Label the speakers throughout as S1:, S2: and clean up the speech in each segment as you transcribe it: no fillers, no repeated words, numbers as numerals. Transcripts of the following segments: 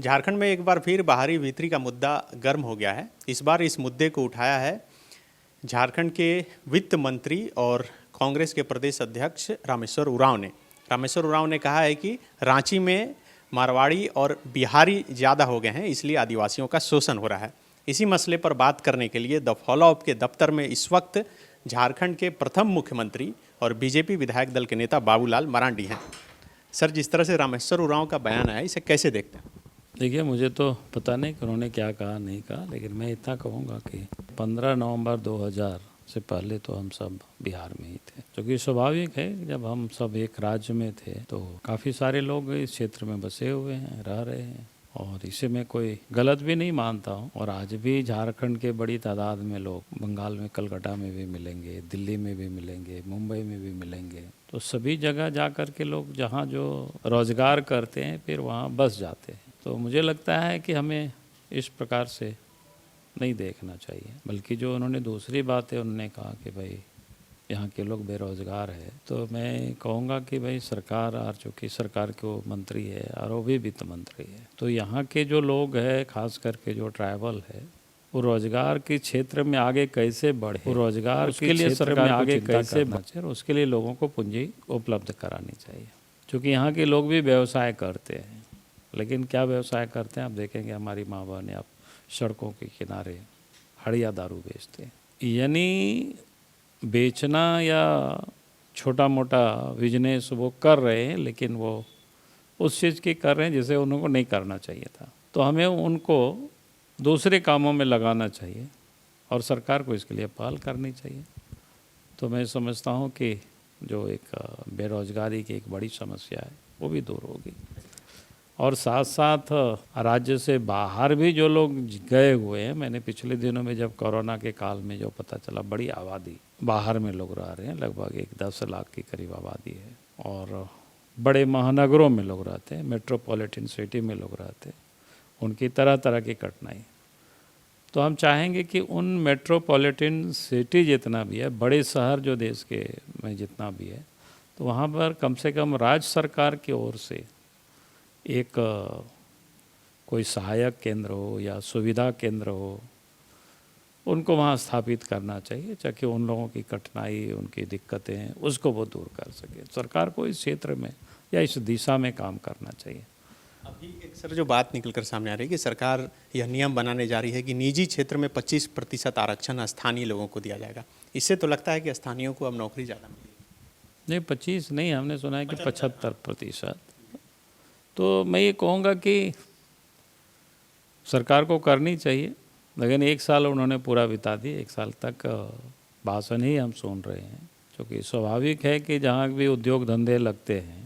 S1: झारखंड में एक बार फिर बाहरी भीतरी का मुद्दा गर्म हो गया है। इस बार इस मुद्दे को उठाया है झारखंड के वित्त मंत्री और कांग्रेस के प्रदेश अध्यक्ष रामेश्वर उरांव ने। रामेश्वर उरांव ने कहा है कि रांची में मारवाड़ी और बिहारी ज़्यादा हो गए हैं, इसलिए आदिवासियों का शोषण हो रहा है। इसी मसले पर बात करने के लिए द फॉलोअप के दफ्तर में इस वक्त झारखंड के प्रथम मुख्यमंत्री और बीजेपी विधायक दल के नेता बाबूलाल मरांडी हैं। सर, जिस तरह से रामेश्वर उरांव का बयान आया, इसे कैसे देखते हैं?
S2: देखिए, मुझे तो पता नहीं कि उन्होंने क्या कहा नहीं कहा, लेकिन मैं इतना कहूँगा कि 15 नवंबर 2000 से पहले तो हम सब बिहार में ही थे, क्योंकि स्वाभाविक है जब हम सब एक राज्य में थे तो काफ़ी सारे लोग इस क्षेत्र में बसे हुए हैं, रह रहे हैं, और इसे मैं कोई गलत भी नहीं मानता हूँ। और आज भी झारखंड के बड़ी तादाद में लोग बंगाल में कलकत्ता में भी मिलेंगे, दिल्ली में भी मिलेंगे, मुंबई में भी मिलेंगे। तो सभी जगह जा कर के लोग जहाँ जो रोजगार करते हैं फिर वहाँ बस जाते हैं। तो मुझे लगता है कि हमें इस प्रकार से नहीं देखना चाहिए, बल्कि जो उन्होंने दूसरी बात है, उन्होंने कहा कि भाई यहाँ के लोग बेरोज़गार है, तो मैं कहूँगा कि भाई सरकार, और चूँकि सरकार के वो मंत्री है और वो भी वित्त मंत्री है, तो यहाँ के जो लोग हैं, खास करके जो ट्राइबल है, वो रोजगार के क्षेत्र में आगे कैसे बढ़े, वो रोजगार के लिए सरकार में आगे कैसे बढ़े, उसके लिए लोगों को पूंजी उपलब्ध करानी चाहिए। क्योंकि यहाँ के लोग भी व्यवसाय करते हैं, लेकिन क्या व्यवसाय करते हैं आप देखेंगे, हमारी माँ बहनें आप सड़कों के किनारे हड़िया दारू बेचते हैं। यानी बेचना या छोटा मोटा बिजनेस वो कर रहे हैं, लेकिन वो उस चीज़ की कर रहे हैं जिसे उनको नहीं करना चाहिए था। तो हमें उनको दूसरे कामों में लगाना चाहिए और सरकार को इसके लिए पहल करनी चाहिए। तो मैं समझता हूँ कि जो एक बेरोजगारी की एक बड़ी समस्या है वो भी दूर होगी, और साथ साथ राज्य से बाहर भी जो लोग गए हुए हैं, मैंने पिछले दिनों में जब कोरोना के काल में जो पता चला, बड़ी आबादी बाहर में लोग रह रहे हैं, लगभग 10 लाख के करीब आबादी है, और बड़े महानगरों में लोग रहते हैं, मेट्रोपॉलिटन सिटी में लोग रहते हैं, उनकी तरह तरह की कठिनाई। तो हम चाहेंगे कि उन मेट्रोपॉलिटन सिटी जितना भी है, बड़े शहर जो देश के में जितना भी है, तो वहाँ पर कम से कम राज्य सरकार की ओर से एक कोई सहायक केंद्र हो या सुविधा केंद्र हो, उनको वहाँ स्थापित करना चाहिए, ताकि उन लोगों की कठिनाई, उनकी दिक्कतें, उसको वो दूर कर सके। सरकार को इस क्षेत्र में या इस दिशा में काम करना चाहिए।
S1: अभी एक सर जो बात निकल कर सामने आ रही है कि सरकार यह नियम बनाने जा रही है कि निजी क्षेत्र में 25% आरक्षण स्थानीय लोगों को दिया जाएगा। इससे तो लगता है कि स्थानीयों को अब नौकरी ज़्यादा मिलेगी।
S2: नहीं, 25 नहीं, हमने सुना है कि 75%। तो मैं ये कहूँगा कि सरकार को करनी चाहिए, लेकिन 1 साल उन्होंने पूरा बिता दिया, 1 साल तक भाषण ही हम सुन रहे हैं। क्योंकि स्वाभाविक है कि जहाँ भी उद्योग धंधे लगते हैं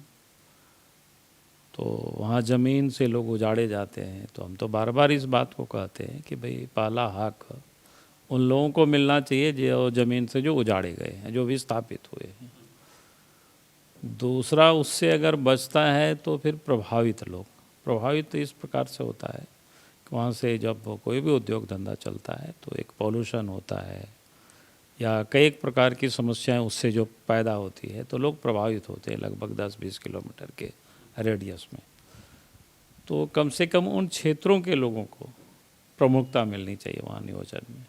S2: तो वहाँ ज़मीन से लोग उजाड़े जाते हैं। तो हम तो बार बार इस बात को कहते हैं कि भाई पहला हक उन लोगों को मिलना चाहिए जो ज़मीन से जो उजाड़े गए हैं, जो विस्थापित हुए हैं। दूसरा, उससे अगर बचता है तो फिर प्रभावित लोग, प्रभावित तो इस प्रकार से होता है कि वहाँ से जब कोई भी उद्योग धंधा चलता है तो एक पॉल्यूशन होता है या कई एक प्रकार की समस्याएं उससे जो पैदा होती है, तो लोग प्रभावित होते हैं लगभग 10-20 किलोमीटर के रेडियस में। तो कम से कम उन क्षेत्रों के लोगों को प्रमुखता मिलनी चाहिए वहाँ नियोजन में।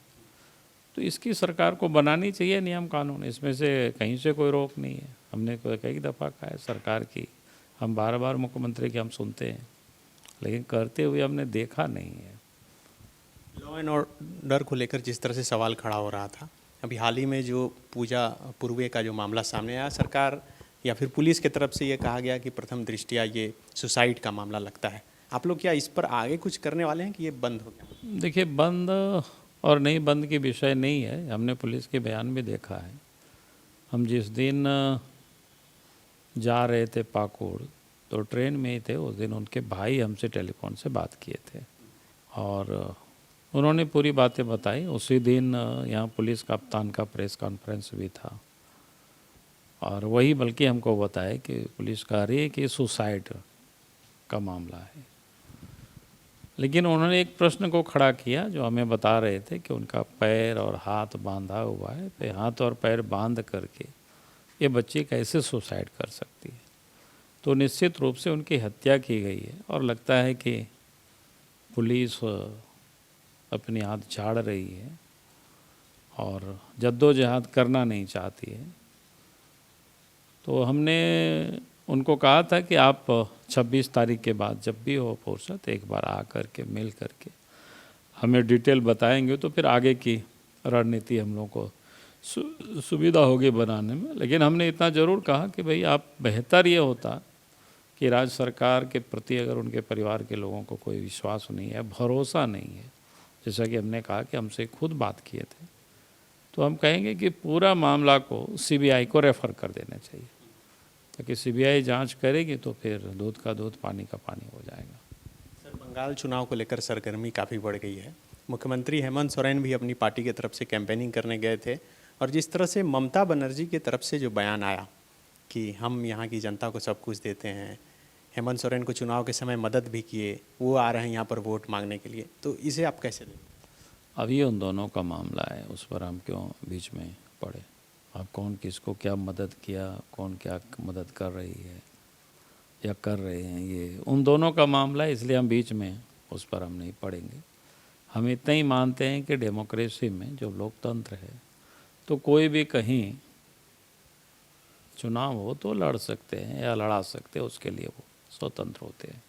S2: तो इसकी सरकार को बनानी चाहिए नियम कानून, इसमें से कहीं से कोई रोक नहीं है। हमने कई दफ़ा कहा है सरकार की, हम बार बार मुख्यमंत्री की हम सुनते हैं, लेकिन करते हुए हमने देखा नहीं है।
S1: लॉ एंड ऑर्डर को लेकर जिस तरह से सवाल खड़ा हो रहा था, अभी हाल ही में जो पूजा पूर्वे का जो मामला सामने आया, सरकार या फिर पुलिस की तरफ से ये कहा गया कि प्रथम दृष्टया ये सुसाइड का मामला लगता है। आप लोग क्या इस पर आगे कुछ करने वाले हैं कि ये बंद हो गया?
S2: देखिए, बंद और नहीं बंद की विषय नहीं है, हमने पुलिस के बयान भी देखा है। हम जिस दिन जा रहे थे पाकुड़, तो ट्रेन में ही थे उस दिन, उनके भाई हमसे टेलीफोन से बात किए थे और उन्होंने पूरी बातें बताई। उसी दिन यहाँ पुलिस कप्तान का प्रेस कॉन्फ्रेंस भी था, और वही बल्कि हमको बताया कि पुलिस कह रही है कि सुसाइड का मामला है। लेकिन उन्होंने एक प्रश्न को खड़ा किया जो हमें बता रहे थे कि उनका पैर और हाथ बांधा हुआ है, तो हाथ और पैर बांध करके ये बच्ची कैसे सुसाइड कर सकती है। तो निश्चित रूप से उनकी हत्या की गई है, और लगता है कि पुलिस अपनी हाथ झाड़ रही है और जद्दोजहद करना नहीं चाहती है। तो हमने उनको कहा था कि आप 26 तारीख के बाद जब भी हो फुर्सत एक बार आ कर के मिल कर के हमें डिटेल बताएंगे तो फिर आगे की रणनीति हम लोगों को सुविधा होगी बनाने में। लेकिन हमने इतना ज़रूर कहा कि भाई आप बेहतर ये होता कि राज्य सरकार के प्रति अगर उनके परिवार के लोगों को कोई विश्वास नहीं है, भरोसा नहीं है, जैसा कि हमने कहा कि हमसे खुद बात किए थे, तो हम कहेंगे कि पूरा मामला को सीबीआई को रेफ़र कर देना चाहिए, ताकि सीबीआई जांच करेगी तो फिर दूध का दूध पानी का पानी हो जाएगा।
S1: सर, बंगाल चुनाव को लेकर सरगर्मी काफ़ी बढ़ गई है। मुख्यमंत्री हेमंत सोरेन भी अपनी पार्टी की तरफ से कैंपेनिंग करने गए थे और जिस तरह से ममता बनर्जी की तरफ से जो बयान आया कि हम यहाँ की जनता को सब कुछ देते हैं, हेमंत सोरेन को चुनाव के समय मदद भी किए, वो आ रहे हैं यहाँ पर वोट मांगने के लिए, तो इसे आप कैसे दें?
S2: अभी उन दोनों का मामला है, उस पर हम क्यों बीच में पड़े? अब कौन किसको क्या मदद किया, कौन क्या मदद कर रही है या कर रहे हैं, ये उन दोनों का मामला है, इसलिए हम बीच में उस पर हम नहीं पड़ेंगे। हम इतना ही मानते हैं कि डेमोक्रेसी में जो लोकतंत्र है तो कोई भी कहीं चुनाव हो तो लड़ सकते हैं या लड़ा सकते हैं, उसके लिए वो स्वतंत्र होते हैं।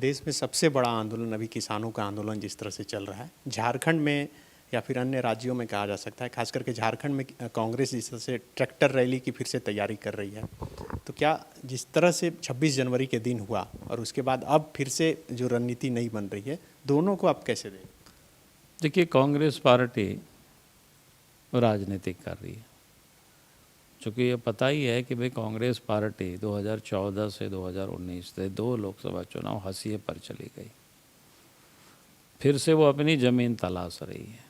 S1: देश में सबसे बड़ा आंदोलन अभी किसानों का आंदोलन जिस तरह से चल रहा है, झारखंड में या फिर अन्य राज्यों में कहा जा सकता है, खास करके झारखंड में कांग्रेस जिस तरह से ट्रैक्टर रैली की फिर से तैयारी कर रही है, तो क्या जिस तरह से 26 जनवरी के दिन हुआ और उसके बाद अब फिर से जो रणनीति नहीं बन रही है, दोनों को आप कैसे दें?
S2: देखिए, कांग्रेस पार्टी राजनीतिक कर रही है, चूँकि ये पता ही है कि भाई कांग्रेस पार्टी 2014 से 2019 से 2 लोकसभा चुनाव हाशिए पर चली गई, फिर से वो अपनी ज़मीन तलाश रही है।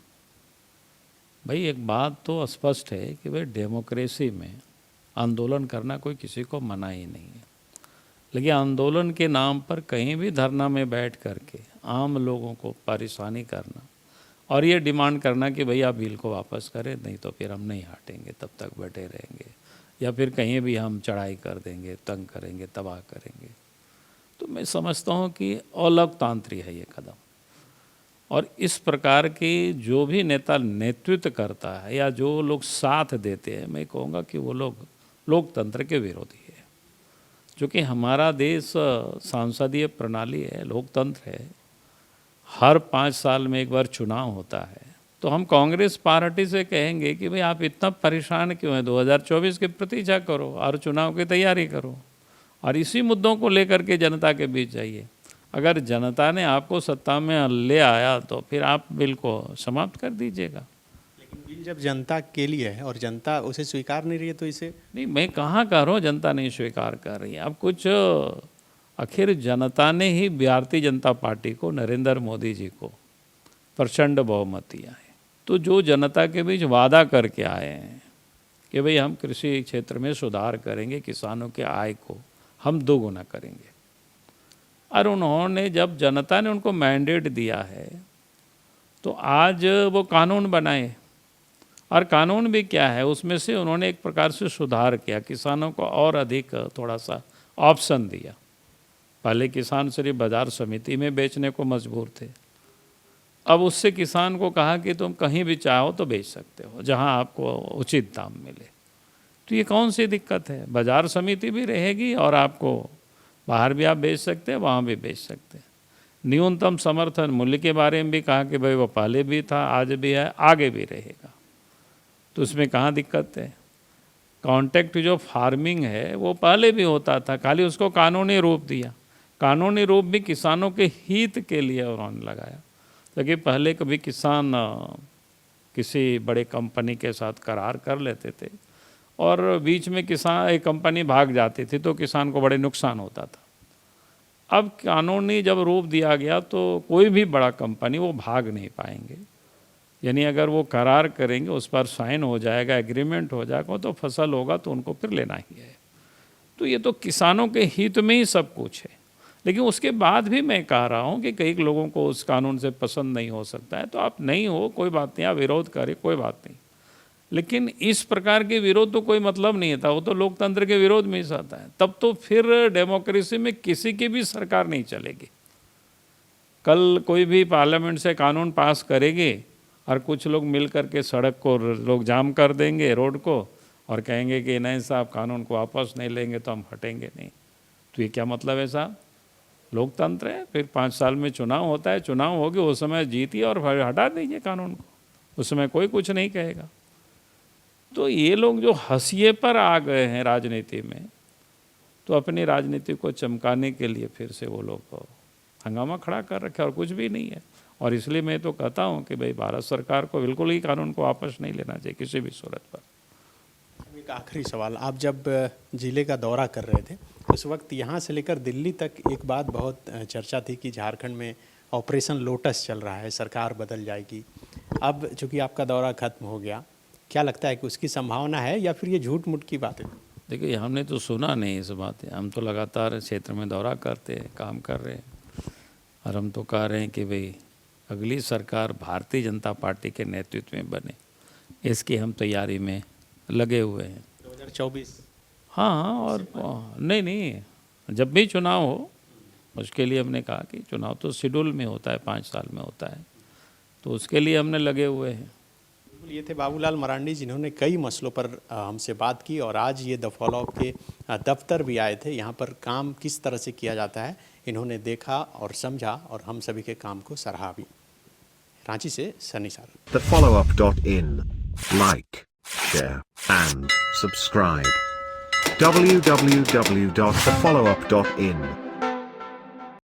S2: भाई एक बात तो स्पष्ट है कि भाई डेमोक्रेसी में आंदोलन करना कोई किसी को मना ही नहीं है, लेकिन आंदोलन के नाम पर कहीं भी धरना में बैठ करके आम लोगों को परेशानी करना और ये डिमांड करना कि भाई आप बिल को वापस करें, नहीं तो फिर हम नहीं हटेंगे, तब तक बैठे रहेंगे, या फिर कहीं भी हम चढ़ाई कर देंगे, तंग करेंगे, तबाह करेंगे, तो मैं समझता हूँ कि अलोकतांत्रिक है ये कदम। और इस प्रकार की जो भी नेता नेतृत्व करता है या जो लोग साथ देते हैं, मैं कहूँगा कि वो लोग लोकतंत्र के विरोधी है। क्योंकि हमारा देश सांसदीय प्रणाली है, लोकतंत्र है, हर 5 साल में एक बार चुनाव होता है। तो हम कांग्रेस पार्टी से कहेंगे कि भाई आप इतना परेशान क्यों हैं, 2024 की प्रतीक्षा करो और चुनाव की तैयारी करो और इसी मुद्दों को लेकर के जनता के बीच जाइए। अगर जनता ने आपको सत्ता में ले आया तो फिर आप बिल को समाप्त कर दीजिएगा।
S1: लेकिन बिल जब जनता के लिए है और जनता उसे स्वीकार नहीं रही है तो इसे
S2: नहीं, मैं कहाँ कह रहा हूँ जनता नहीं स्वीकार कर रही है। अब कुछ आखिर जनता ने ही भारतीय जनता पार्टी को, नरेंद्र मोदी जी को प्रचंड बहुमत दिया है, तो जो जनता के बीच वादा करके आए हैं कि भाई हम कृषि क्षेत्र में सुधार करेंगे, किसानों के आय को हम 2 गुना करेंगे, और उन्होंने जब जनता ने उनको मैंडेट दिया है तो आज वो कानून बनाए, और कानून भी क्या है, उसमें से उन्होंने एक प्रकार से सुधार किया, किसानों को और अधिक थोड़ा सा ऑप्शन दिया। पहले किसान सिर्फ बाजार समिति में बेचने को मजबूर थे, अब उससे किसान को कहा कि तुम कहीं भी चाहो तो बेच सकते हो जहां आपको उचित दाम मिले। तो ये कौन सी दिक्कत है, बाजार समिति भी रहेगी और आपको बाहर भी आप बेच सकते हैं, वहाँ भी बेच सकते हैं। न्यूनतम समर्थन मूल्य के बारे में भी कहा कि भाई वो पहले भी था, आज भी है, आगे भी रहेगा, तो उसमें कहाँ दिक्कत है। कॉन्ट्रैक्ट जो फार्मिंग है वो पहले भी होता था, खाली उसको कानूनी रूप दिया। कानूनी रूप भी किसानों के हित के लिए उन्होंने लगाया, क्योंकि पहले कभी किसान किसी बड़े कंपनी के साथ करार कर लेते थे और बीच में किसान एक कंपनी भाग जाती थी तो किसान को बड़े नुकसान होता था। अब कानूनी जब रूप दिया गया तो कोई भी बड़ा कंपनी वो भाग नहीं पाएंगे, यानी अगर वो करार करेंगे, उस पर साइन हो जाएगा, एग्रीमेंट हो जाएगा, तो फसल होगा तो उनको फिर लेना ही है। तो ये तो किसानों के हित में ही सब कुछ है। लेकिन उसके बाद भी मैं कह रहा हूँ कि कई लोगों को उस कानून से पसंद नहीं हो सकता है, तो आप नहीं हो, कोई बात नहीं, आप विरोध करें, कोई बात नहीं, लेकिन इस प्रकार के विरोध तो कोई मतलब नहीं था, वो तो लोकतंत्र के विरोध में ही आता है। तब तो फिर डेमोक्रेसी में किसी की भी सरकार नहीं चलेगी। कल कोई भी पार्लियामेंट से कानून पास करेगी और कुछ लोग मिल करके सड़क को लोग जाम कर देंगे, रोड को, और कहेंगे कि नहीं साहब कानून को वापस नहीं लेंगे तो हम हटेंगे नहीं। तो ये क्या मतलब है साहब? लोकतंत्र है। फिर 5 साल में चुनाव होता है, चुनाव होगी, उस समय जीतिए और हटा दीजिए कानून को, उस समय कोई कुछ नहीं कहेगा। तो ये लोग जो हंसिए पर आ गए हैं राजनीति में, तो अपनी राजनीति को चमकाने के लिए फिर से वो लोग हंगामा खड़ा कर रखे और कुछ भी नहीं है। और इसलिए मैं तो कहता हूँ कि भाई भारत सरकार को बिल्कुल ही कानून को वापस नहीं लेना चाहिए किसी भी सूरत पर।
S1: एक आखिरी सवाल, आप जब जिले का दौरा कर रहे थे उस वक्त यहाँ से लेकर दिल्ली तक एक बात बहुत चर्चा थी कि झारखंड में ऑपरेशन लोटस चल रहा है, सरकार बदल जाएगी। अब चूँकि आपका दौरा खत्म हो गया, क्या लगता है कि उसकी संभावना है या फिर ये झूठ मूठ की बात है?
S2: देखिए, हमने तो सुना नहीं इस बातें, हम तो लगातार क्षेत्र में दौरा करते हैं, काम कर रहे हैं, और हम तो कह रहे हैं कि भाई अगली सरकार भारतीय जनता पार्टी के नेतृत्व में बने, इसकी हम तैयारी में लगे हुए हैं।
S1: 2024?
S2: हाँ, और नहीं, जब भी चुनाव हो उसके लिए हमने कहा कि चुनाव तो शेड्यूल में होता है, 5 साल में होता है, तो उसके लिए हमने लगे हुए हैं।
S1: ये थे बाबूलाल मरांडी, जिन्होंने कई मसलों पर हमसे बात की, और आज ये द फॉलोअप के दफ्तर भी आए थे। यहाँ पर काम किस तरह से किया जाता है इन्होंने देखा और समझा, और हम सभी के काम को सराहा भी। रांची से सनी सार।
S3: thefollowup.in. Like, share and subscribe. www.thefollowup.in